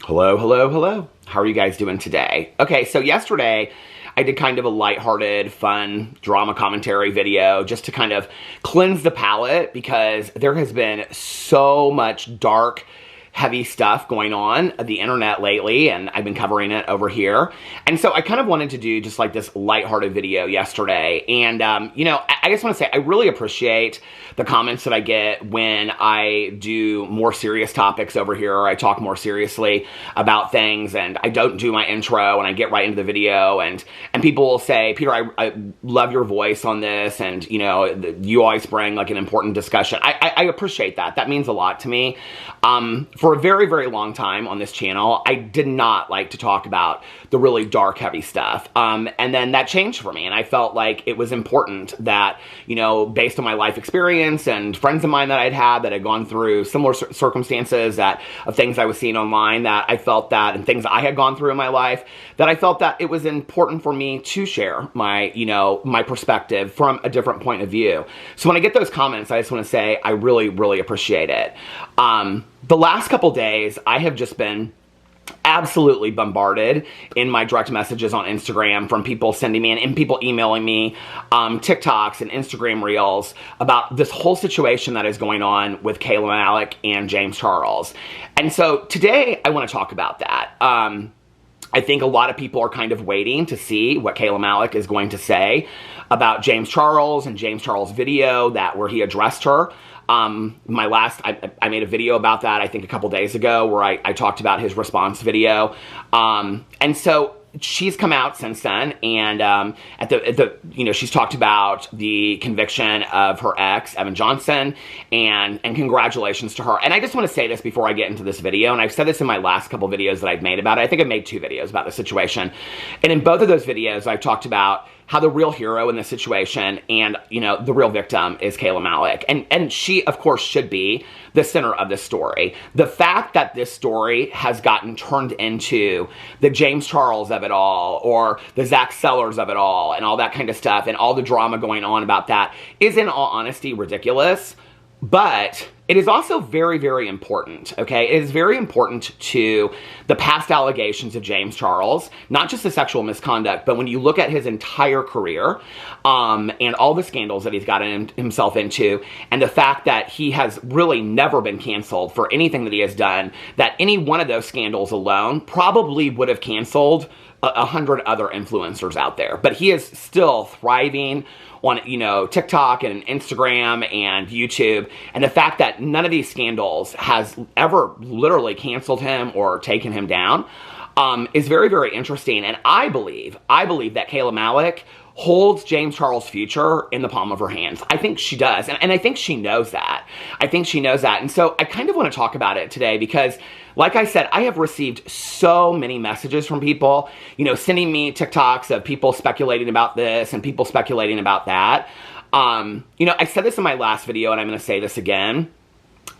Hello, hello, hello. How are you guys doing today? Okay, so yesterday I did kind of a lighthearted, fun drama commentary video just to kind of cleanse the palate because there has been so much dark, heavy stuff going on the internet lately, and I've been covering it over here. And so I kind of wanted to do just like this lighthearted video yesterday. And, I just want to say I really appreciate the comments that I get when I do more serious topics over here, or I talk more seriously about things, and I don't do my intro and I get right into the video, and people will say, Peter, I love your voice on this, and, you always bring like an important discussion. I appreciate that. That means a lot to me. For a very, very long time on this channel, I did not like to talk about the really dark, heavy stuff. And then that changed for me, and I felt like it was important that, based on my life experience and friends of mine that I'd had that had gone through similar circumstances of things I was seeing online, that I felt that, and things I had gone through in my life, that I felt that it was important for me to share my, my perspective from a different point of view. So when I get those comments, I just want to say I really, really appreciate it. The last couple days, I have just been absolutely bombarded in my direct messages on Instagram from people sending me and people emailing me TikToks and Instagram reels about this whole situation that is going on with Kayla Malik and James Charles. And so today I want to talk about that. I think a lot of people are kind of waiting to see what Kayla Malik is going to say about James Charles and James Charles' video where he addressed her. I made a video about that, I think a couple days ago, where I talked about his response video. And so she's come out since then, and she's talked about the conviction of her ex, Evan Johnson, and congratulations to her. And I just want to say this before I get into this video, and I've said this in my last couple videos that I've made about it. I think I've made 2 videos about the situation. And in both of those videos, I've talked about how the real hero in this situation and, the real victim is Kayla Malik. And she, of course, should be the center of this story. The fact that this story has gotten turned into the James Charles of it all, or the Zach Sellers of it all, and all that kind of stuff, and all the drama going on about that is, in all honesty, ridiculous. But it is also very, very important, okay? It is very important to the past allegations of James Charles, not just the sexual misconduct, but when you look at his entire career, and all the scandals that he's gotten himself into, and the fact that he has really never been canceled for anything that he has done, that any one of those scandals alone probably would have canceled 100 other influencers out there. But he is still thriving on, TikTok and Instagram and YouTube. And the fact that none of these scandals has ever literally canceled him or taken him down is very, very interesting. And I believe that Kayla Malik holds James Charles' future in the palm of her hands. I think she does. And I think she knows that. And so I kind of want to talk about it today because, like I said, I have received so many messages from people, sending me TikToks of people speculating about this and people speculating about that. I said this in my last video, and I'm going to say this again.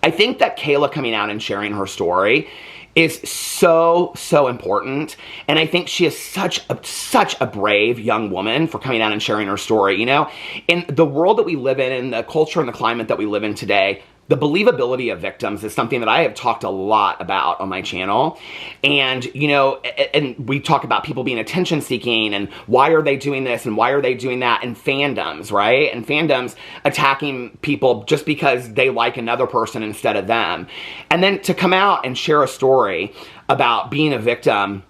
I think that Kayla coming out and sharing her story is so, so important. And I think she is such a brave young woman for coming out and sharing her story. In the world that we live in the culture and the climate that we live in today, the believability of victims is something that I have talked a lot about on my channel. And, and we talk about people being attention seeking and why are they doing this and why are they doing that, and fandoms, right? And fandoms attacking people just because they like another person instead of them. And then to come out and share a story about being a victim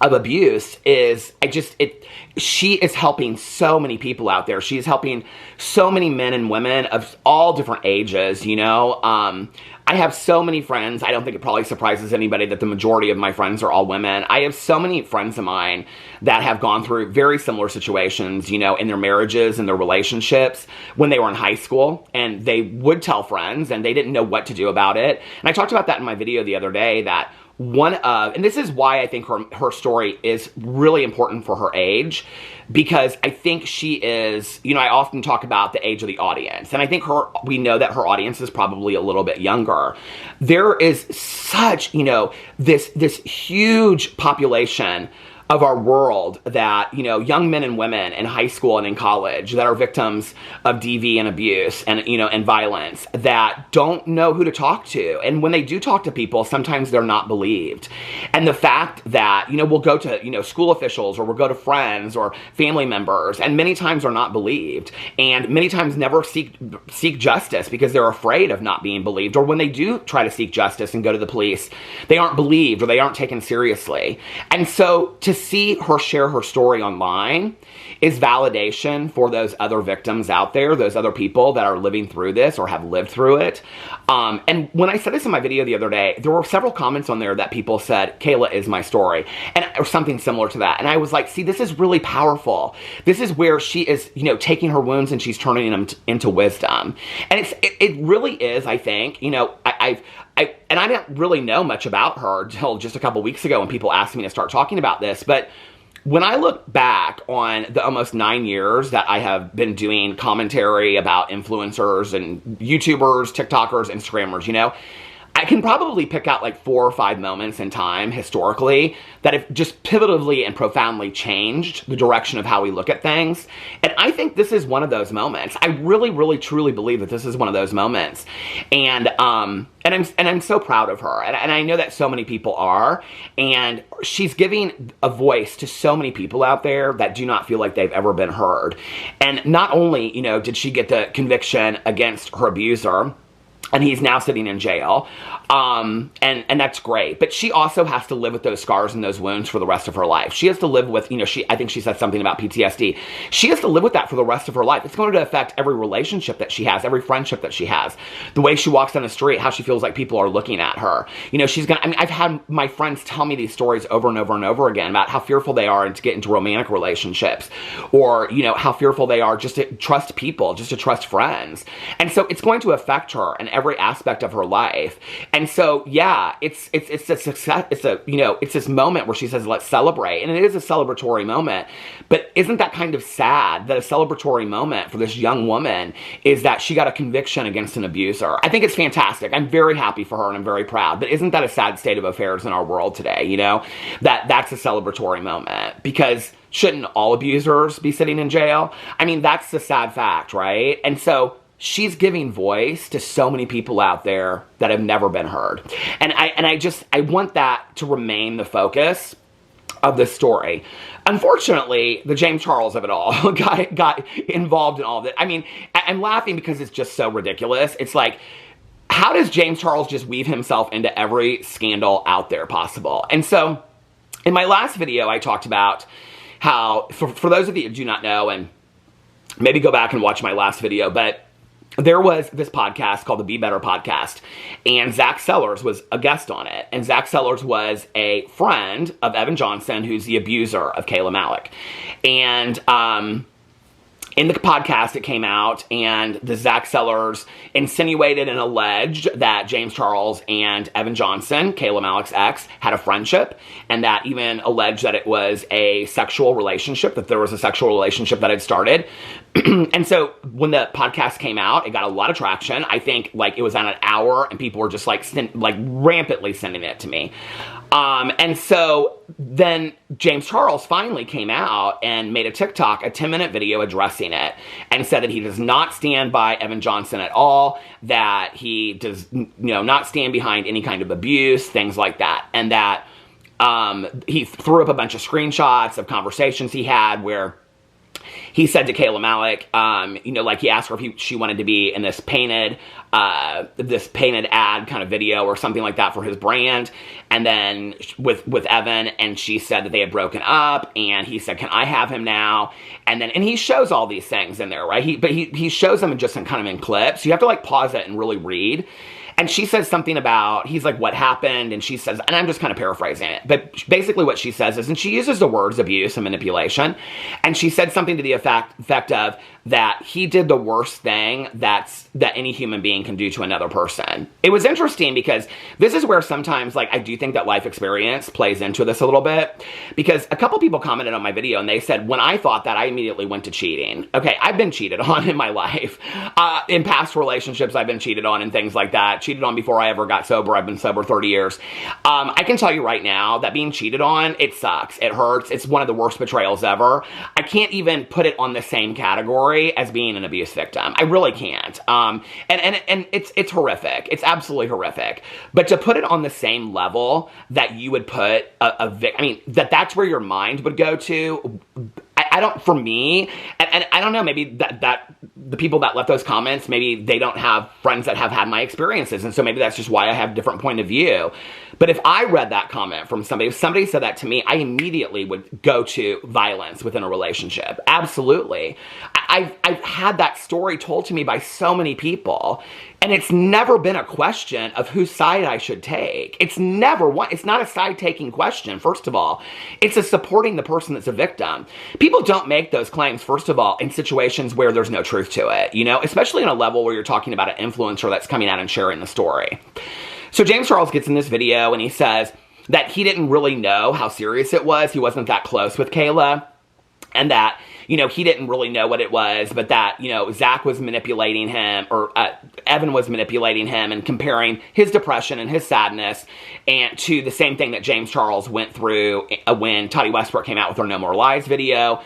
of abuse she is helping so many people out there. She's helping so many men and women of all different ages, I have so many friends. I don't think it probably surprises anybody that the majority of my friends are all women. I have so many friends of mine that have gone through very similar situations, in their marriages and their relationships when they were in high school, and they would tell friends and they didn't know what to do about it. And I talked about that in my video the other day, that and this is why I think her story is really important for her age, because I think she is, I often talk about the age of the audience, and I think we know that her audience is probably a little bit younger. There is such, this huge population of our world that, you know, young men and women in high school and in college that are victims of DV and abuse and, you know, and violence that don't know who to talk to. And when they do talk to people, sometimes they're not believed. And the fact that, you know, we'll go to, you know, school officials or we'll go to friends or family members and many times are not believed and many times never seek justice because they're afraid of not being believed. Or when they do try to seek justice and go to the police, they aren't believed or they aren't taken seriously. And so to see her share her story online is validation for those other victims out there, those other people that are living through this or have lived through it. And when I said this in my video the other day, there were several comments on there that people said, Kayla is my story, or something similar to that. And I was like, see, this is really powerful. This is where she is, you know, taking her wounds and she's turning them into wisdom. And it really is, I think, you know, and I didn't really know much about her until just a couple weeks ago when people asked me to start talking about this. But when I look back on the almost 9 years that I have been doing commentary about influencers and YouTubers, TikTokers, Instagrammers, you know, I can probably pick out like 4 or 5 moments in time historically that have just pivotably and profoundly changed the direction of how we look at things. And I think this is one of those moments. I really, really, truly believe that this is one of those moments. And I'm so proud of her. And I know that so many people are. And she's giving a voice to so many people out there that do not feel like they've ever been heard. And not only, you know, did she get the conviction against her abuser, and he's now sitting in jail, and that's great. But she also has to live with those scars and those wounds for the rest of her life. She has to live with, you know, I think she said something about PTSD. She has to live with that for the rest of her life. It's going to affect every relationship that she has, every friendship that she has, the way she walks down the street, how she feels like people are looking at her. You know, I've had my friends tell me these stories over and over and over again about how fearful they are to get into romantic relationships, or, you know, how fearful they are just to trust people, just to trust friends. And so it's going to affect her and every aspect of her life. And so, yeah, it's a success. It's this moment where she says, let's celebrate. And it is a celebratory moment. But isn't that kind of sad that a celebratory moment for this young woman is that she got a conviction against an abuser? I think it's fantastic. I'm very happy for her and I'm very proud. But isn't that a sad state of affairs in our world today, you know? That's a celebratory moment, because shouldn't all abusers be sitting in jail? I mean, that's the sad fact, right? And so she's giving voice to so many people out there that have never been heard. And I want that to remain the focus of this story. Unfortunately, the James Charles of it all got involved in all of it. I mean, I'm laughing because it's just so ridiculous. It's like, how does James Charles just weave himself into every scandal out there possible? And so in my last video, I talked about how, for those of you who do not know, and maybe go back and watch my last video, but there was this podcast called the Be Better Podcast, and Zach Sellers was a guest on it. And Zach Sellers was a friend of Evan Johnson, who's the abuser of Kayla Malik. And in the podcast, it came out, and the Zach Sellers insinuated and alleged that James Charles and Evan Johnson, Kayla Malik's ex, had a friendship, and that even alleged that it was a sexual relationship, that there was a sexual relationship that had started. And so when the podcast came out, it got a lot of traction. I think like it was on an hour, and people were just like rampantly sending it to me. And so then James Charles finally came out and made a TikTok, a 10-minute video addressing it, and said that he does not stand by Evan Johnson at all, that he does, you know, not stand behind any kind of abuse, things like that, and that he threw up a bunch of screenshots of conversations he had where he said to Kayla Malik, you know, like he asked her if she wanted to be in this painted ad kind of video or something like that for his brand. And then with Evan, and she said that they had broken up, and he said, can I have him now? And he shows all these things in there, right? He shows them just in clips. You have to like pause it and really read. And she says something about, he's like, what happened? And she says, and I'm just kind of paraphrasing it, but basically what she says is, and she uses the words abuse and manipulation, and she said something to the effect of that he did the worst thing that any human being can do to another person. It was interesting because this is where sometimes, like, I do think that life experience plays into this a little bit, because a couple people commented on my video and they said, when I thought that, I immediately went to cheating. Okay, I've been cheated on in my life. In past relationships, I've been cheated on and things like that. Cheated on before I ever got sober. I've been sober 30 years. I can tell you right now that being cheated on, it sucks. It hurts. It's one of the worst betrayals ever. I can't even put it on the same category as being an abuse victim. I really can't. And it's horrific. It's absolutely horrific. But to put it on the same level that you would put I mean, that's where your mind would go to. I don't, for me, and I don't know, maybe that the people that left those comments, maybe they don't have friends that have had my experiences, and so maybe that's just why I have a different point of view. But if I read that comment from somebody, if somebody said that to me, I immediately would go to violence within a relationship. Absolutely. I've had that story told to me by so many people, and it's never been a question of whose side I should take. It's never one. It's not a side-taking question, first of all. It's a supporting the person that's a victim. People don't make those claims, first of all, in situations where there's no truth to it, you know, especially on a level where you're talking about an influencer that's coming out and sharing the story. So James Charles gets in this video and he says that he didn't really know how serious it was. He wasn't that close with Kayla, and that, you know, he didn't really know what it was, but that, you know, Zach was manipulating him, or Evan was manipulating him and comparing his depression and his sadness and to the same thing that James Charles went through when Tati Westbrook came out with her No More Lies video,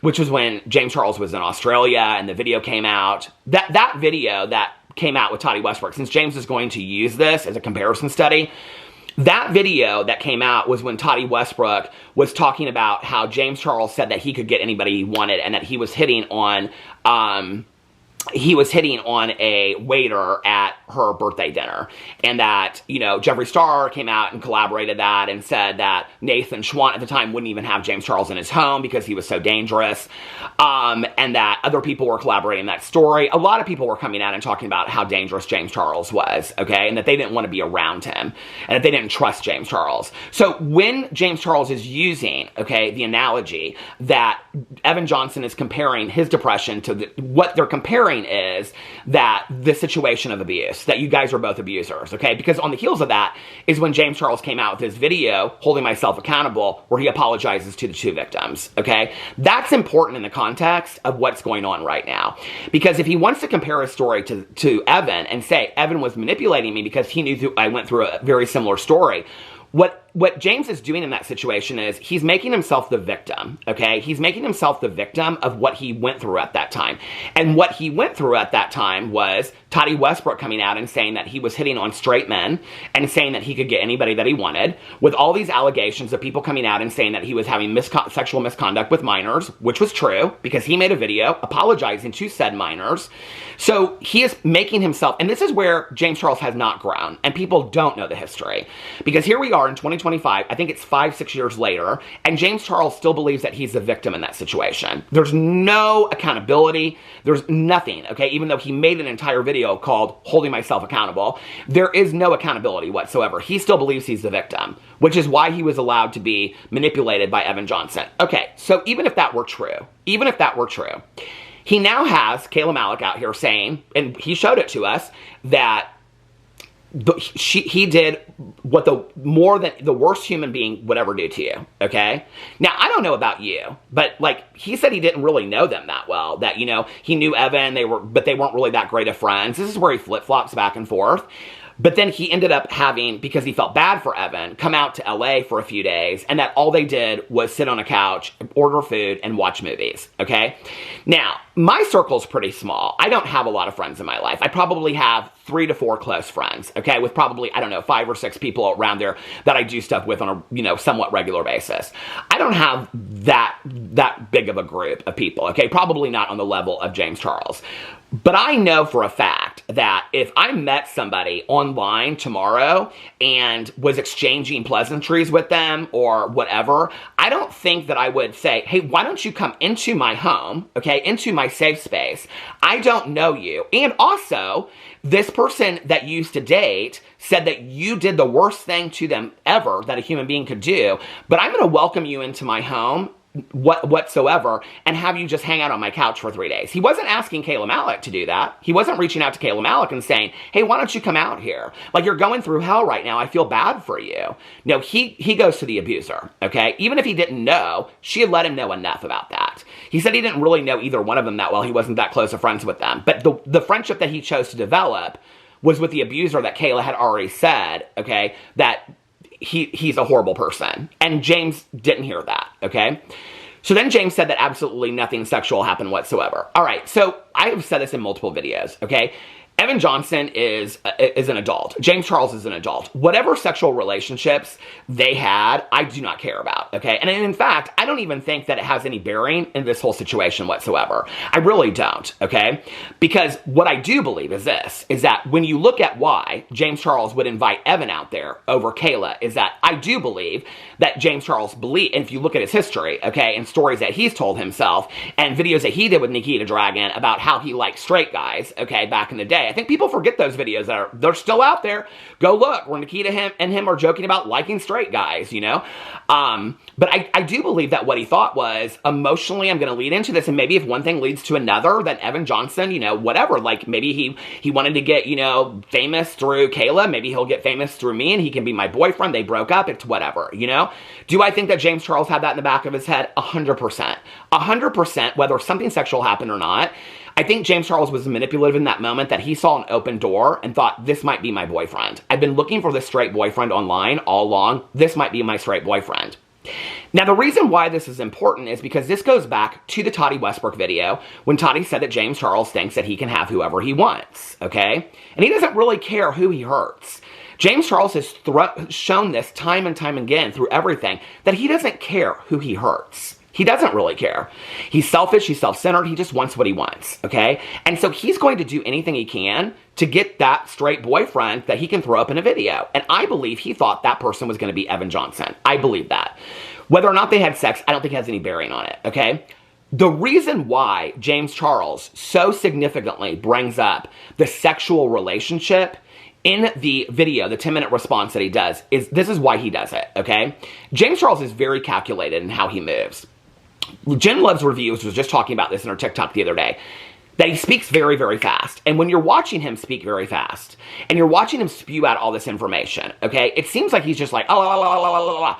which was when James Charles was in Australia and the video came out. That video that came out with Tati Westbrook, since James is going to use this as a comparison study, that video that came out was when Tati Westbrook was talking about how James Charles said that he could get anybody he wanted, and that he was hitting on a waiter at her birthday dinner. And that, you know, Jeffree Star came out and collaborated that and said that Nathan Schwandt at the time wouldn't even have James Charles in his home because he was so dangerous. And that other people were collaborating that story. A lot of people were coming out and talking about how dangerous James Charles was, okay? And that they didn't want to be around him. And that they didn't trust James Charles. So when James Charles is using, okay, the analogy that Evan Johnson is comparing his depression to what they're comparing is that the situation of abuse, that you guys are both abusers, okay? Because on the heels of that is when James Charles came out with his video, Holding Myself Accountable, where he apologizes to the two victims, okay? That's important in the context of what's going on right now. Because if he wants to compare his story to Evan and say, Evan was manipulating me because he knew I went through a very similar story, what James is doing in that situation is he's making himself the victim, okay? He's making himself the victim of what he went through at that time. And what he went through at that time was Tati Westbrook coming out and saying that he was hitting on straight men and saying that he could get anybody that he wanted, with all these allegations of people coming out and saying that he was having sexual misconduct with minors, which was true because he made a video apologizing to said minors. So he is making himself, and this is where James Charles has not grown, and people don't know the history. Because here we are in 2025, I think it's 5-6 years later, and James Charles still believes that he's the victim in that situation. There's no accountability. There's nothing, okay? Even though he made an entire video called Holding Myself Accountable, there is no accountability whatsoever. He still believes he's the victim, which is why he was allowed to be manipulated by Evan Johnson. Okay, so even if that were true, he now has Kayla Malik out here saying, and he showed it to us, that he did what the worst human being would ever do to you, okay? Now, I don't know about you, but, like, he said he didn't really know them that well, that, you know, he knew Evan, but they weren't really that great of friends. This is where he flip-flops back and forth. But then he ended up having, because he felt bad for Evan, come out to LA for a few days, and that all they did was sit on a couch, order food, and watch movies, okay? Now, my circle's pretty small. I don't have a lot of friends in my life. I probably have 3 to 4 close friends, okay? With probably, I don't know, 5 or 6 people around there that I do stuff with on a, you know, somewhat regular basis. I don't have that big of a group of people, okay? Probably not on the level of James Charles. But I know for a fact that if I met somebody online tomorrow and was exchanging pleasantries with them or whatever, I don't think that I would say, hey, why don't you come into my home, okay, into my safe space? I don't know you. And also, this person that you used to date said that you did the worst thing to them ever that a human being could do, but I'm going to welcome you into my home whatsoever and have you just hang out on my couch for 3 days. He wasn't asking Kayla Malik to do that. He wasn't reaching out to Kayla Malik and saying, hey, why don't you come out here? Like, you're going through hell right now. I feel bad for you. No, he goes to the abuser, okay? Even if he didn't know, she had let him know enough about that. He said he didn't really know either one of them that well. He wasn't that close of friends with them. But the friendship that he chose to develop was with the abuser that Kayla had already said, okay, that he's a horrible person. And James didn't hear that, okay? So then James said that absolutely nothing sexual happened whatsoever. All right, so I have said this in multiple videos, okay? Evan Johnson is an adult. James Charles is an adult. Whatever sexual relationships they had, I do not care about, okay? And in fact, I don't even think that it has any bearing in this whole situation whatsoever. I really don't, okay? Because what I do believe is this, is that when you look at why James Charles would invite Evan out there over Kayla, is that I do believe that James Charles believe, and if you look at his history, okay, and stories that he's told himself, and videos that he did with Nikita Dragon about how he liked straight guys, okay, back in the day. I think people forget those videos they're still out there. Go look where Nikita and him are joking about liking straight guys, you know? But I do believe that what he thought was, emotionally, I'm going to lead into this, and maybe if one thing leads to another, then Evan Johnson, you know, whatever, like maybe he wanted to get, you know, famous through Kayla, maybe he'll get famous through me and he can be my boyfriend, they broke up, it's whatever, you know? Do I think that James Charles had that in the back of his head? 100%. 100%, whether something sexual happened or not. I think James Charles was manipulative in that moment, that he saw an open door and thought, this might be my boyfriend. I've been looking for this straight boyfriend online all along. This might be my straight boyfriend. Now, the reason why this is important is because this goes back to the Toddy Westbrook video when Toddy said that James Charles thinks that he can have whoever he wants, okay? And he doesn't really care who he hurts. James Charles has shown this time and time again through everything, that he doesn't care who he hurts. He doesn't really care. He's selfish, he's self-centered, he just wants what he wants, okay? And so he's going to do anything he can to get that straight boyfriend that he can throw up in a video. And I believe he thought that person was going to be Evan Johnson. I believe that. Whether or not they had sex, I don't think has any bearing on it, okay? The reason why James Charles so significantly brings up the sexual relationship in the video, the 10-minute response that he does, is this is why he does it, okay? James Charles is very calculated in how he moves. Jen Loves Reviews was just talking about this in her TikTok the other day, that he speaks very, very fast. And when you're watching him speak very fast, and you're watching him spew out all this information, okay, it seems like he's just like, oh, la, la, la, la, la, la.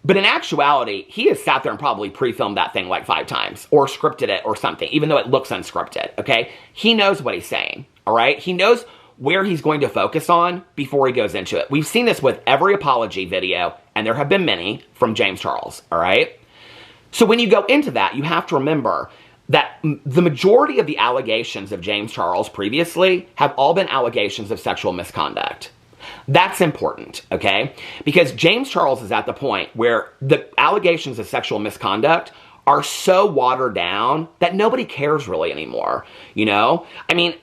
But in actuality, he has sat there and probably pre-filmed that thing like 5 times, or scripted it or something, even though it looks unscripted, okay? He knows what he's saying, all right? He knows where he's going to focus on before he goes into it. We've seen this with every apology video, and there have been many from James Charles, all right? So when you go into that, you have to remember that the majority of the allegations of James Charles previously have all been allegations of sexual misconduct. That's important, okay? Because James Charles is at the point where the allegations of sexual misconduct are so watered down that nobody cares really anymore, you know? I mean,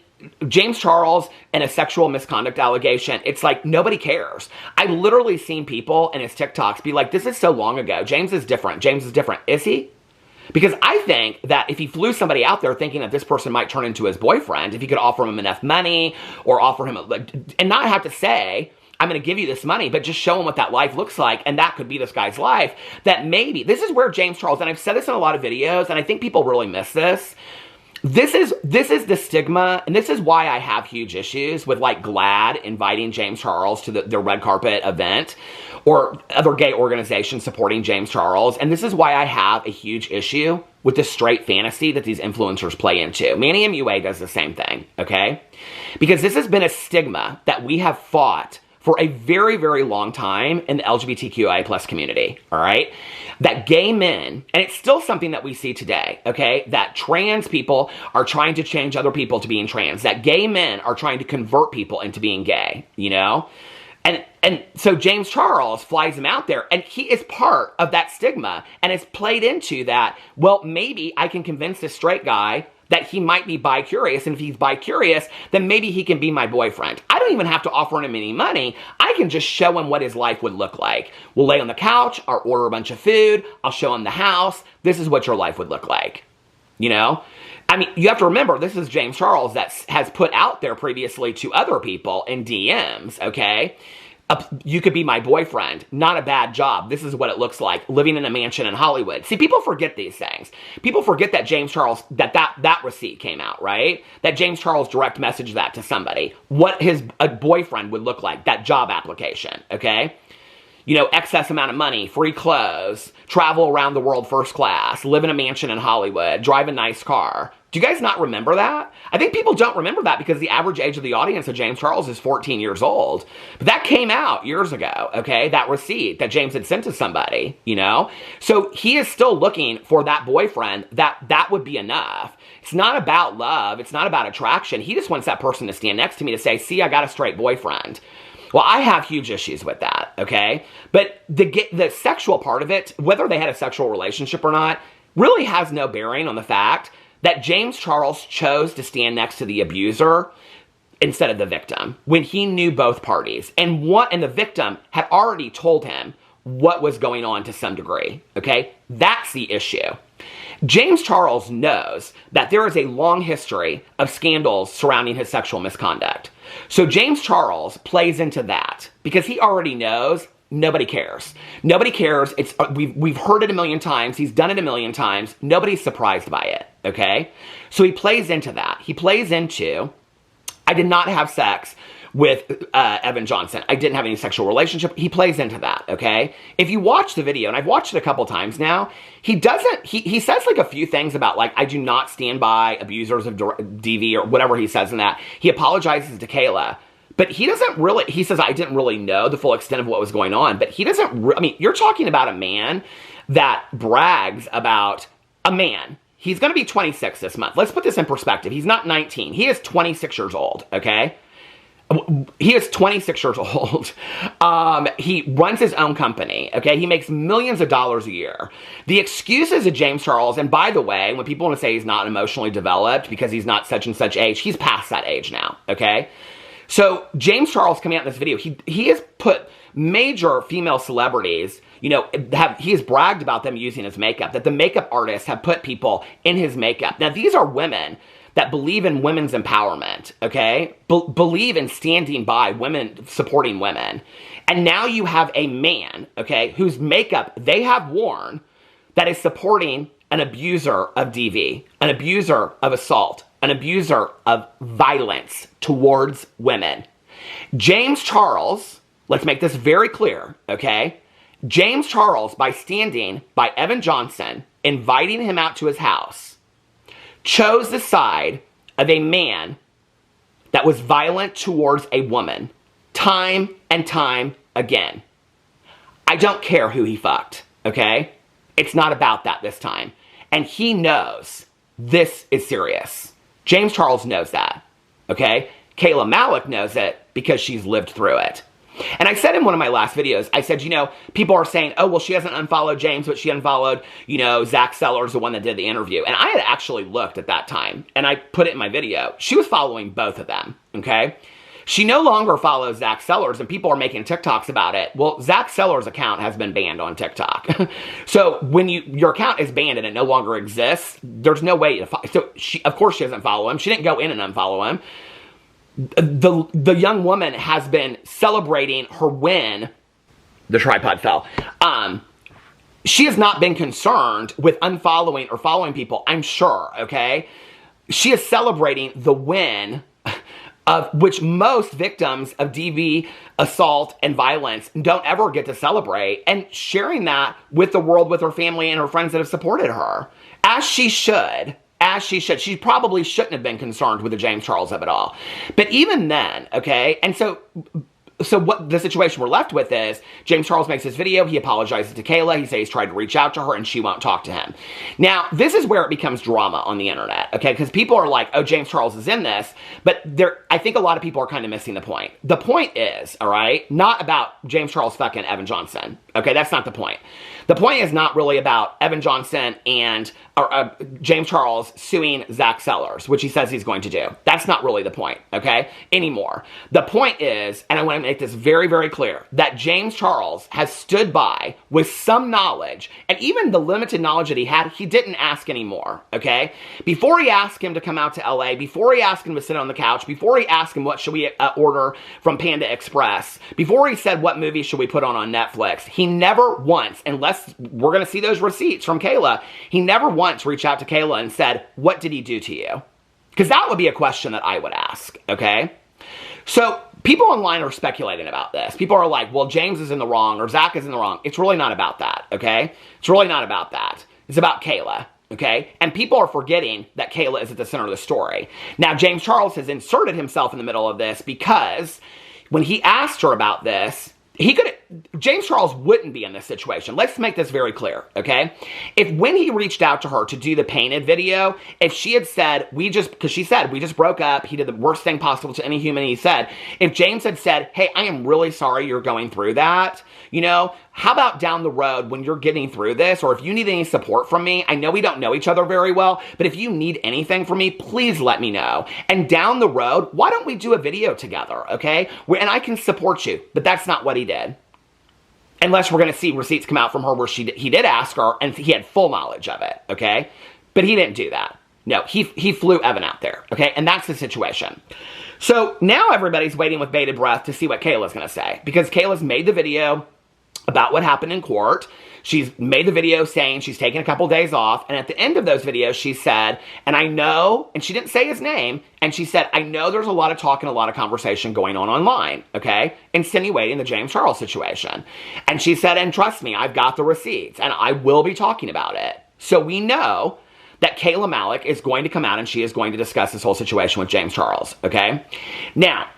James Charles and a sexual misconduct allegation, it's like nobody cares. I've literally seen people in his TikToks be like, this is so long ago. James is different. James is different. Is he? Because I think that if he flew somebody out there thinking that this person might turn into his boyfriend, if he could offer him enough money or offer him, and not have to say, I'm going to give you this money, but just show him what that life looks like, and that could be this guy's life, that maybe, this is where James Charles, and I've said this in a lot of videos, and I think people really miss this, This is the stigma, and this is why I have huge issues with, like, GLAAD inviting James Charles to the red carpet event, or other gay organizations supporting James Charles, and this is why I have a huge issue with the straight fantasy that these influencers play into. Manny MUA does the same thing, okay? Because this has been a stigma that we have fought for a very, very long time in the LGBTQIA plus community, all right? That gay men, and it's still something that we see today, okay? That trans people are trying to change other people to being trans. That gay men are trying to convert people into being gay, you know? And so James Charles flies him out there, and he is part of that stigma, and it's played into that, well, maybe I can convince this straight guy that he might be bi-curious, and if he's bi-curious, then maybe he can be my boyfriend. I don't even have to offer him any money. I can just show him what his life would look like. We'll lay on the couch, I'll order a bunch of food, I'll show him the house. This is what your life would look like, you know? I mean, you have to remember, this is James Charles that has put out there previously to other people in DMs, okay? You could be my boyfriend. Not a bad job. This is what it looks like, living in a mansion in Hollywood. See, people forget these things. People forget that James Charles, that receipt came out, right? That James Charles direct messaged that to somebody. What a boyfriend would look like, that job application, okay? You know, excess amount of money, free clothes, travel around the world first class, live in a mansion in Hollywood, drive a nice car. Do you guys not remember that? I think people don't remember that because the average age of the audience of James Charles is 14 years old. But that came out years ago, okay? That receipt that James had sent to somebody, you know? So he is still looking for that boyfriend that would be enough. It's not about love. It's not about attraction. He just wants that person to stand next to me to say, see, I got a straight boyfriend. Well, I have huge issues with that, okay? But the sexual part of it, whether they had a sexual relationship or not, really has no bearing on the fact that James Charles chose to stand next to the abuser instead of the victim when he knew both parties. And the victim had already told him what was going on to some degree, okay? That's the issue. James Charles knows that there is a long history of scandals surrounding his sexual misconduct. So James Charles plays into that because he already knows nobody cares. Nobody cares. We've heard it a million times. He's done it a million times. Nobody's surprised by it, okay? So he plays into that. He plays into, I did not have sex with Evan Johnson. I didn't have any sexual relationship. He plays into that, okay? If you watch the video, and I've watched it a couple times now, he says like a few things about like, I do not stand by abusers of DV or whatever he says in that. He apologizes to Kayla. But he doesn't really, he says, I didn't really know the full extent of what was going on. But he doesn't, I mean, you're talking about a man that brags about a man. He's going to be 26 this month. Let's put this in perspective. He's not 19. He is 26 years old, okay? He is 26 years old. He runs his own company, okay? He makes millions of dollars a year. The excuses of James Charles, and by the way, when people want to say he's not emotionally developed because he's not such and such age, he's past that age now, okay? So James Charles coming out in this video, he has put major female celebrities, you know, he has bragged about them using his makeup, that the makeup artists have put people in his makeup. Now, these are women that believe in women's empowerment, okay? Believe in standing by women, supporting women. And now you have a man, okay, whose makeup they have worn that is supporting an abuser of DV, an abuser of assault, an abuser of violence towards women. James Charles, let's make this very clear, okay? James Charles, by standing by Evan Johnson, inviting him out to his house, chose the side of a man that was violent towards a woman, time and time again. I don't care who he fucked, okay? It's not about that this time. And he knows this is serious. James Charles knows that, okay? Kayla Malik knows it because she's lived through it. And I said in one of my last videos, I said, you know, people are saying, oh, well, she hasn't unfollowed James, but she unfollowed, you know, Zach Sellers, the one that did the interview. And I had actually looked at that time, and I put it in my video. She was following both of them, okay? She no longer follows Zach Sellers, and people are making TikToks about it. Well, Zach Sellers' account has been banned on TikTok. So when your account is banned and it no longer exists, there's no way to follow. So of course she doesn't follow him. She didn't go in and unfollow him. The young woman has been celebrating her win. The tripod fell. She has not been concerned with unfollowing or following people, I'm sure, okay? She is celebrating the win of which most victims of DV, assault, and violence don't ever get to celebrate, and sharing that with the world, with her family and her friends that have supported her. As she should. As she should. She probably shouldn't have been concerned with the James Charles of it all. But even then, okay, and so what the situation we're left with is, James Charles makes this video, he apologizes to Kayla, he says he's tried to reach out to her and she won't talk to him. Now, this is where it becomes drama on the internet, okay, because people are like, oh, James Charles is in this, but I think a lot of people are kind of missing the point. The point is, all right, not about James Charles fucking Evan Johnson, okay, that's not the point. The point is not really about Evan Johnson and James Charles suing Zach Sellers, which he says he's going to do. That's not really the point, okay, anymore. The point is, and I want to make this very, very clear, that James Charles has stood by with some knowledge, and even the limited knowledge that he had, he didn't ask anymore, okay? Before he asked him to come out to LA, before he asked him to sit on the couch, before he asked him what should we order from Panda Express, before he said what movie should we put on Netflix, he never once, unless we're going to see those receipts from Kayla, he never once reached out to Kayla and said, what did he do to you? Because that would be a question that I would ask, okay? So people online are speculating about this. People are like, well, James is in the wrong or Zach is in the wrong. It's really not about that, okay? It's really not about that. It's about Kayla, okay? And people are forgetting that Kayla is at the center of the story. Now, James Charles has inserted himself in the middle of this because when he asked her about this, James Charles wouldn't be in this situation. Let's make this very clear, okay? If when he reached out to her to do the painted video, if she had said, because she said, we just broke up, he did the worst thing possible to any human, he said, if James had said, hey, I am really sorry you're going through that, you know, how about down the road when you're getting through this, or if you need any support from me, I know we don't know each other very well, but if you need anything from me, please let me know. And down the road, why don't we do a video together, okay? And I can support you, but that's not what he did. Unless we're going to see receipts come out from her where he did ask her and he had full knowledge of it, okay? But he didn't do that. No, he flew Evan out there, okay? And that's the situation. So now everybody's waiting with bated breath to see what Kayla's going to say, because Kayla's made the video about what happened in court. She's made the video saying she's taking a couple days off, and at the end of those videos, she said, and I know, and she didn't say his name, and she said, I know there's a lot of talk and a lot of conversation going on online, okay, insinuating the James Charles situation. And she said, and trust me, I've got the receipts, and I will be talking about it. So we know that Kayla Malik is going to come out and she is going to discuss this whole situation with James Charles, okay? Now,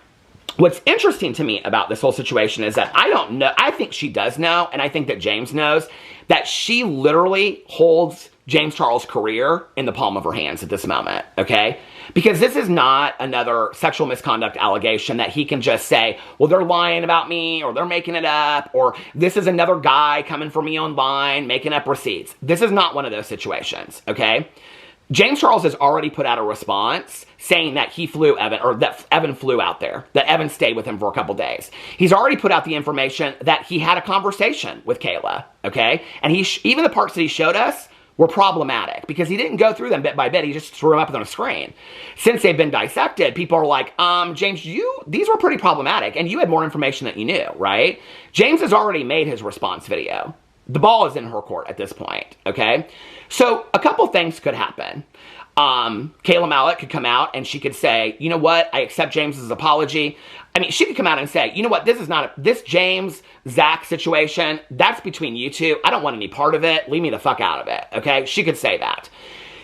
what's interesting to me about this whole situation is that I don't know, I think she does know, and I think that James knows, that she literally holds James Charles' career in the palm of her hands at this moment, okay? Because this is not another sexual misconduct allegation that he can just say, well, they're lying about me, or they're making it up, or this is another guy coming for me online, making up receipts. This is not one of those situations, okay? James Charles has already put out a response saying that he flew Evan, or that Evan flew out there, that Evan stayed with him for a couple days. He's already put out the information that he had a conversation with Kayla, okay? And even the parts that he showed us were problematic because he didn't go through them bit by bit. He just threw them up on a screen. Since they've been dissected, people are like, James, these were pretty problematic, and you had more information that you knew, right? James has already made his response video. The ball is in her court at this point, okay? So a couple things could happen. Kayla Malik could come out and she could say, you know what, I accept James's apology. I mean, she could come out and say, you know what, this James-Zach situation, that's between you two. I don't want any part of it. Leave me the fuck out of it, okay? She could say that.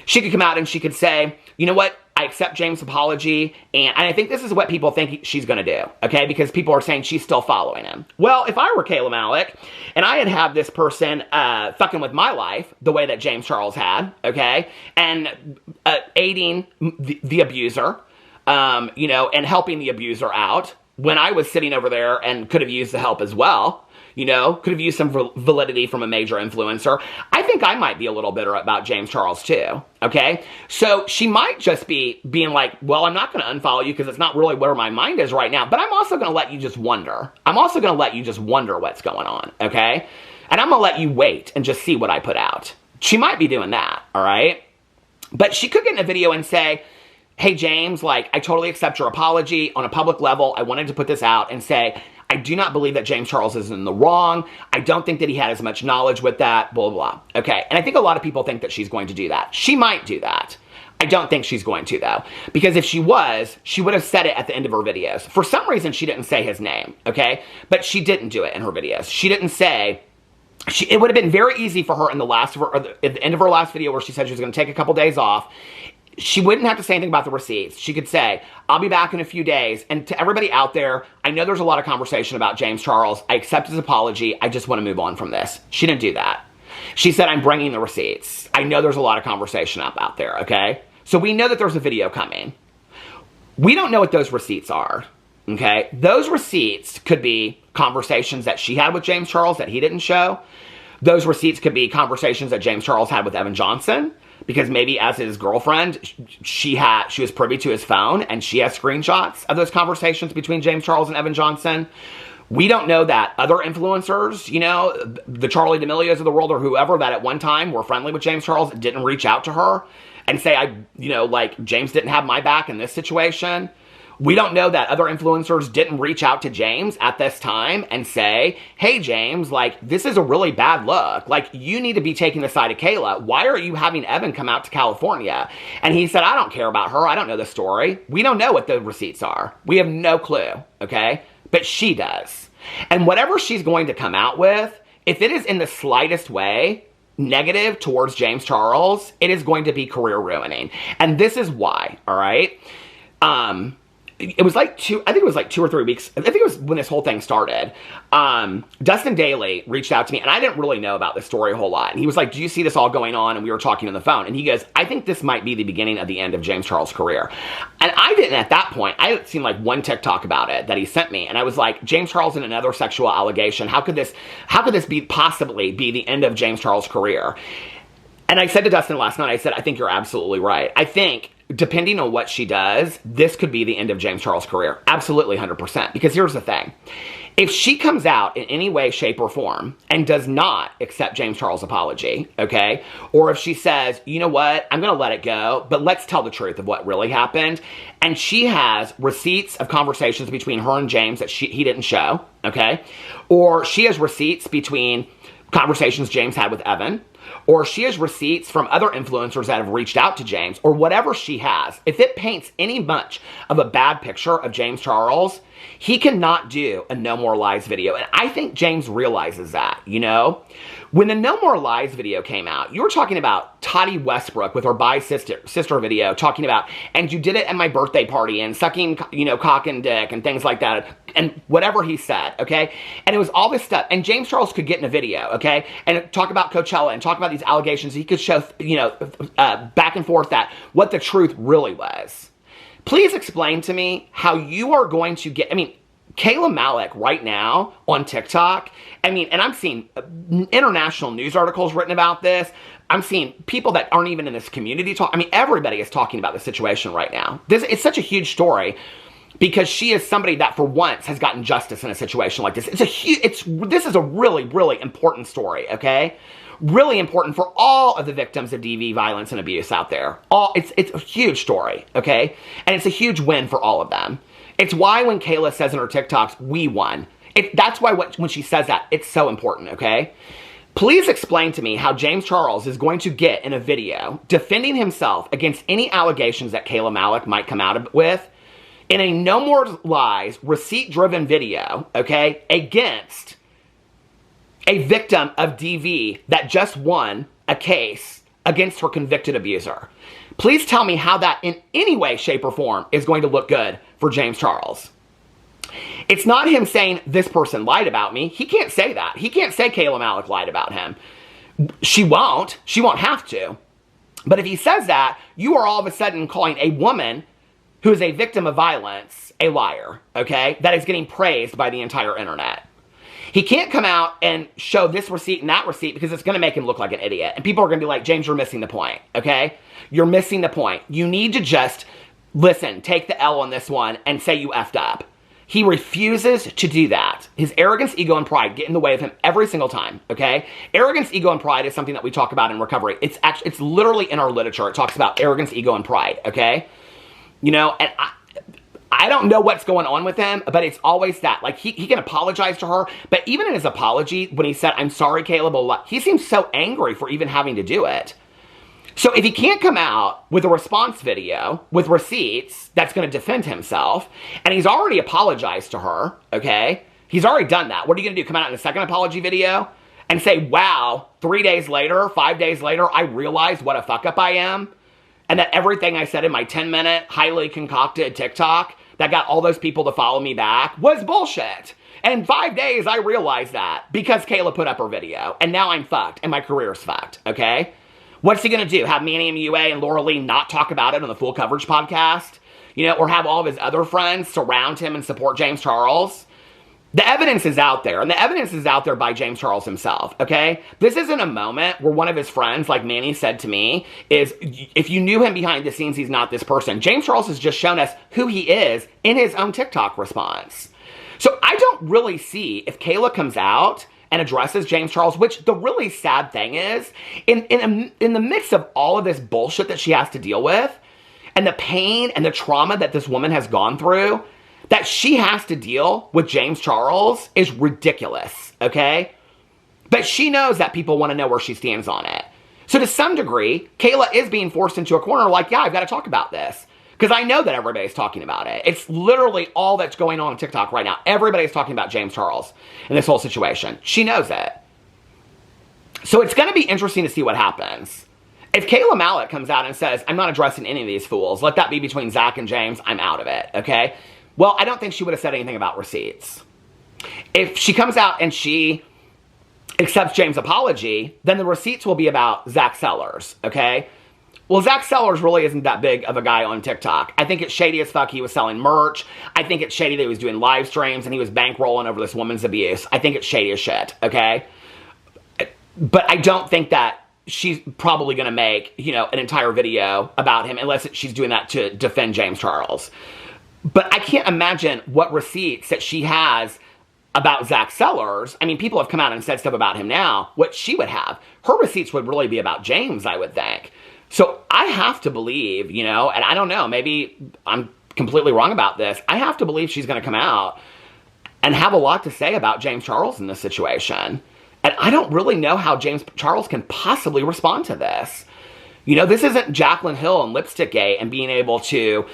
She could come out and she could say, you know what, I accept James' apology, and I think this is what people think she's going to do, okay? Because people are saying she's still following him. Well, if I were Kayla Malik, and I had this person fucking with my life the way that James Charles had, okay? And aiding the abuser, you know, and helping the abuser out when I was sitting over there and could have used the help as well, you know, could have used some validity from a major influencer. I think I might be a little bitter about James Charles too, okay? So she might just be being like, well, I'm not going to unfollow you because it's not really where my mind is right now, but I'm also going to let you just wonder. I'm also going to let you just wonder what's going on, okay? And I'm going to let you wait and just see what I put out. She might be doing that, all right? But she could get in a video and say, hey, James, like, I totally accept your apology on a public level. I wanted to put this out and say, I do not believe that James Charles is in the wrong. I don't think that he had as much knowledge with that, blah, blah, blah. Okay, and I think a lot of people think that she's going to do that. She might do that. I don't think she's going to, though. Because if she was, she would have said it at the end of her videos. For some reason, she didn't say his name, okay? But she didn't do it in her videos. She didn't say... it would have been very easy for her in at the end of her last video where she said she was going to take a couple days off. She wouldn't have to say anything about the receipts. She could say, I'll be back in a few days. And to everybody out there, I know there's a lot of conversation about James Charles. I accept his apology. I just want to move on from this. She didn't do that. She said, I'm bringing the receipts. I know there's a lot of conversation out there, okay? So we know that there's a video coming. We don't know what those receipts are, okay? Those receipts could be conversations that she had with James Charles that he didn't show. Those receipts could be conversations that James Charles had with Evan Johnson. because maybe as his girlfriend, she was privy to his phone and she has screenshots of those conversations between James Charles and Evan Johnson. We don't know that other influencers, you know, the Charli D'Amelios of the world or whoever that at one time were friendly with James Charles didn't reach out to her and say, like, James didn't have my back in this situation. We don't know that other influencers didn't reach out to James at this time and say, hey, James, like, this is a really bad look. Like, you need to be taking the side of Kayla. Why are you having Evan come out to California? And he said, I don't care about her. I don't know the story. We don't know what the receipts are. We have no clue, okay? But she does. And whatever she's going to come out with, if it is in the slightest way negative towards James Charles, it is going to be career ruining. And this is why, all right? It was like 2 or 3 weeks. I think it was when this whole thing started. Dustin Daly reached out to me, and I didn't really know about this story a whole lot. And he was like, do you see this all going on? And we were talking on the phone. And he goes, I think this might be the beginning of the end of James Charles' career. And I didn't at that point. I had seen like one TikTok about it that he sent me. And I was like, James Charles and another sexual allegation. How could this possibly be the end of James Charles' career? And I said to Dustin last night, I said, I think you're absolutely right. I think depending on what she does, this could be the end of James Charles' career. Absolutely 100%. Because here's the thing. If she comes out in any way, shape, or form and does not accept James Charles' apology, okay? Or if she says, you know what, I'm going to let it go, but let's tell the truth of what really happened. And she has receipts of conversations between her and James that he didn't show, okay? Or she has receipts between conversations James had with Evan, or she has receipts from other influencers that have reached out to James, or whatever she has. If it paints any much of a bad picture of James Charles, he cannot do a No More Lies video. And I think James realizes that, you know? When the No More Lies video came out, you were talking about Toddy Westbrook with her bi sister video, talking about, and you did it at my birthday party, and sucking, you know, cock and dick, and things like that, and whatever he said, okay? And it was all this stuff. And James Charles could get in a video, okay? And talk about Coachella, and talk about these allegations. He could show, you know, back and forth that, what the truth really was. Please explain to me how you are going to get, Kayla Malik right now on TikTok, and I'm seeing international news articles written about this. I'm seeing people that aren't even in this community talk. Everybody is talking about the situation right now. It's such a huge story because she is somebody that for once has gotten justice in a situation like this. This is a really, really important story, okay? Really important for all of the victims of DV violence and abuse out there. It's a huge story, okay? And it's a huge win for all of them. It's why when Kayla says in her TikToks, we won. That's why when she says that, it's so important, okay? Please explain to me how James Charles is going to get in a video defending himself against any allegations that Kayla Malik might come out with in a No More Lies receipt-driven video, okay, against a victim of DV that just won a case against her convicted abuser. Please tell me how that in any way, shape, or form is going to look good for James Charles. It's not him saying, this person lied about me. He can't say that. He can't say Kayla Malik lied about him. She won't. She won't have to. But if he says that, you are all of a sudden calling a woman who is a victim of violence a liar, okay? That is getting praised by the entire internet. He can't come out and show this receipt and that receipt because it's going to make him look like an idiot. And people are going to be like, James, you're missing the point, okay? You're missing the point. You need to just, listen, take the L on this one and say you effed up. He refuses to do that. His arrogance, ego, and pride get in the way of him every single time, okay? Arrogance, ego, and pride is something that we talk about in recovery. It's literally in our literature. It talks about arrogance, ego, and pride, okay? You know, and I don't know what's going on with him, but it's always that. Like, he can apologize to her, but even in his apology, when he said, I'm sorry, Caleb, he seems so angry for even having to do it. So if he can't come out with a response video with receipts that's going to defend himself, and he's already apologized to her, okay? He's already done that. What are you going to do, come out in a second apology video and say, wow, 3 days later, 5 days later, I realized what a fuck-up I am, and that everything I said in my 10-minute, highly concocted TikTok that got all those people to follow me back was bullshit. And in 5 days, I realized that because Kayla put up her video. And now I'm fucked, and my career's fucked, okay? What's he gonna do? Have Manny MUA and Laura Lee not talk about it on the Full Coverage podcast? You know, or have all of his other friends surround him and support James Charles? The evidence is out there, and the evidence is out there by James Charles himself, okay? This isn't a moment where one of his friends, like Manny said to me, is, if you knew him behind the scenes, he's not this person. James Charles has just shown us who he is in his own TikTok response. So I don't really see, if Kayla comes out and addresses James Charles, which the really sad thing is, in the midst of all of this bullshit that she has to deal with, and the pain and the trauma that this woman has gone through, that she has to deal with James Charles is ridiculous, okay? But she knows that people want to know where she stands on it. So to some degree, Kayla is being forced into a corner like, yeah, I've got to talk about this. Because I know that everybody's talking about it. It's literally all that's going on TikTok right now. Everybody's talking about James Charles and this whole situation. She knows it. So it's going to be interesting to see what happens. If Kayla Malik comes out and says, I'm not addressing any of these fools, let that be between Zach and James, I'm out of it, okay? Well, I don't think she would have said anything about receipts. If she comes out and she accepts James' apology, then the receipts will be about Zach Sellers, okay? Well, Zach Sellers really isn't that big of a guy on TikTok. I think it's shady as fuck he was selling merch. I think it's shady that he was doing live streams and he was bankrolling over this woman's abuse. I think it's shady as shit, okay? But I don't think that she's probably going to make, you know, an entire video about him unless she's doing that to defend James Charles. But I can't imagine what receipts that she has about Zach Sellers. I mean, people have come out and said stuff about him now. What she would have. Her receipts would really be about James, I would think. So I have to believe, you know, and I don't know, maybe I'm completely wrong about this. I have to believe she's going to come out and have a lot to say about James Charles in this situation. And I don't really know how James Charles can possibly respond to this. You know, this isn't Jaclyn Hill and Lipstick Gate and being able to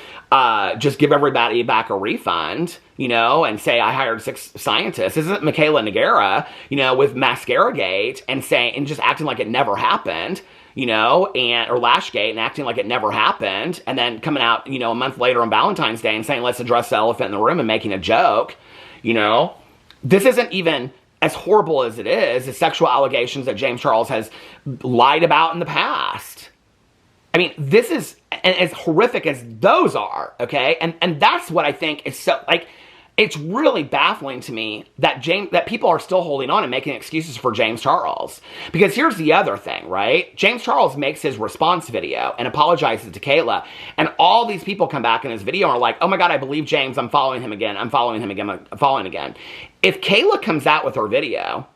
just give everybody back a refund, you know, and say, I hired 6 scientists. This isn't Michaela Noguera, you know, with Mascara Gate and saying, and just acting like it never happened, you know, or Lashgate and acting like it never happened. And then coming out, you know, a month later on Valentine's Day and saying, let's address the elephant in the room and making a joke, you know. This isn't even as horrible as it is, the sexual allegations that James Charles has lied about in the past. I mean, this is as horrific as those are, okay? And that's what I think is so, like, it's really baffling to me that people are still holding on and making excuses for James Charles. Because here's the other thing, right? James Charles makes his response video and apologizes to Kayla, and all these people come back in his video and are like, oh my God, I believe James, I'm following him again, I'm following him again, I'm following again. If Kayla comes out with her video,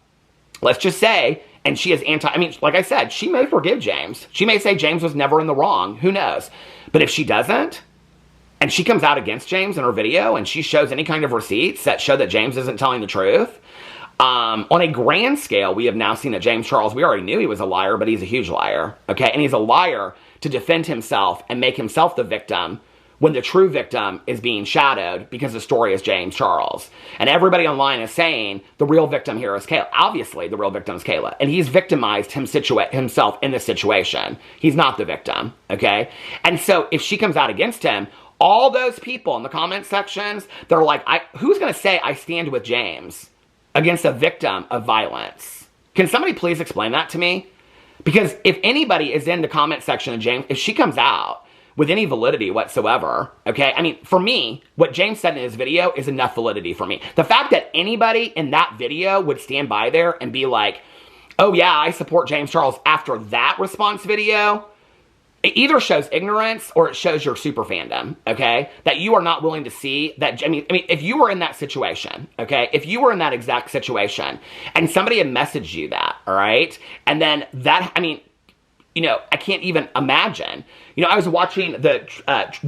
let's just say, and she is I mean, like I said, she may forgive James. She may say James was never in the wrong. Who knows? But if she doesn't, and she comes out against James in her video, and she shows any kind of receipts that show that James isn't telling the truth, on a grand scale, we have now seen that James Charles, we already knew he was a liar, but he's a huge liar, okay? And he's a liar to defend himself and make himself the victim when the true victim is being shadowed because the story is James Charles. And everybody online is saying the real victim here is Kayla. Obviously, the real victim is Kayla. And he's victimized himself in this situation. He's not the victim, okay? And so if she comes out against him, all those people in the comment sections, they're like, who's going to say I stand with James against a victim of violence? Can somebody please explain that to me? Because if anybody is in the comment section of James, if she comes out with any validity whatsoever, okay? I mean, for me, what James said in his video is enough validity for me. The fact that anybody in that video would stand by there and be like, oh yeah, I support James Charles after that response video, it either shows ignorance or it shows your super fandom, okay? That you are not willing to see that, I mean, if you were in that situation, okay? If you were in that exact situation and somebody had messaged you that, all right? And then that, I mean, you know, I can't even imagine. You know, I was watching the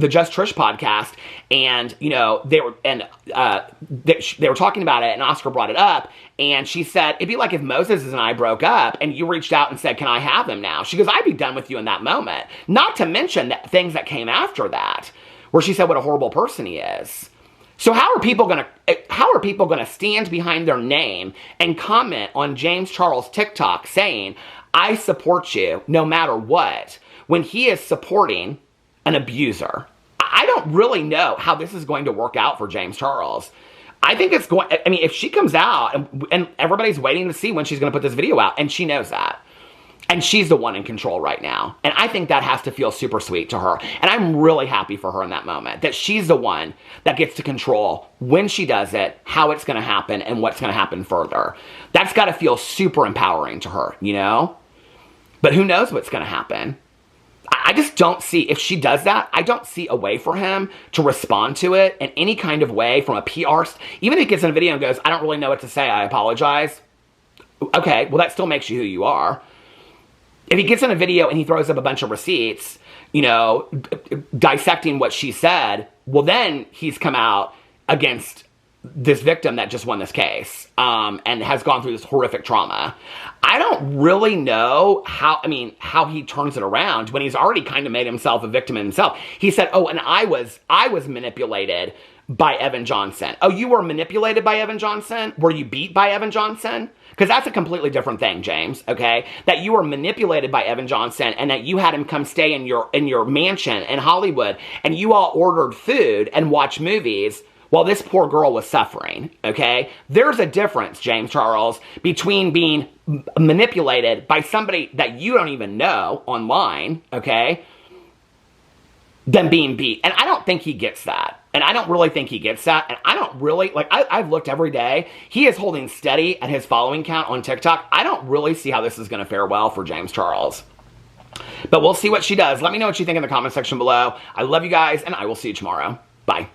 Just Trish podcast, and you know they were talking about it, and Oscar brought it up, and she said it'd be like if Moses and I broke up, and you reached out and said, "Can I have him now?" She goes, "I'd be done with you in that moment." Not to mention that things that came after that, where she said what a horrible person he is. So how are people gonna stand behind their name and comment on James Charles' TikTok saying, I support you no matter what, when he is supporting an abuser? I don't really know how this is going to work out for James Charles. I think it's going, I mean, if she comes out and everybody's waiting to see when she's going to put this video out, and she knows that. And she's the one in control right now. And I think that has to feel super sweet to her. And I'm really happy for her in that moment, that she's the one that gets to control when she does it, how it's going to happen, and what's going to happen further. That's got to feel super empowering to her, you know? But who knows what's going to happen? I just don't see, if she does that, I don't see a way for him to respond to it in any kind of way from a PR, even if he gets in a video and goes, I don't really know what to say, I apologize. Okay, well that still makes you who you are. If he gets in a video and he throws up a bunch of receipts, you know, dissecting what she said, well then he's come out against this victim that just won this case and has gone through this horrific trauma. I don't really know how he turns it around when he's already kind of made himself a victim himself. He said, oh, and I was manipulated by Evan Johnson. Oh, you were manipulated by Evan Johnson? Were you beat by Evan Johnson? Because that's a completely different thing, James, okay? That you were manipulated by Evan Johnson and that you had him come stay in your mansion in Hollywood and you all ordered food and watched movies while this poor girl was suffering, okay? There's a difference, James Charles, between being manipulated by somebody that you don't even know online, okay, than being beat. And I don't think he gets that. And I don't really think he gets that. And I don't really, like, I've looked every day. He is holding steady at his following count on TikTok. I don't really see how this is going to fare well for James Charles. But we'll see what she does. Let me know what you think in the comment section below. I love you guys, and I will see you tomorrow. Bye.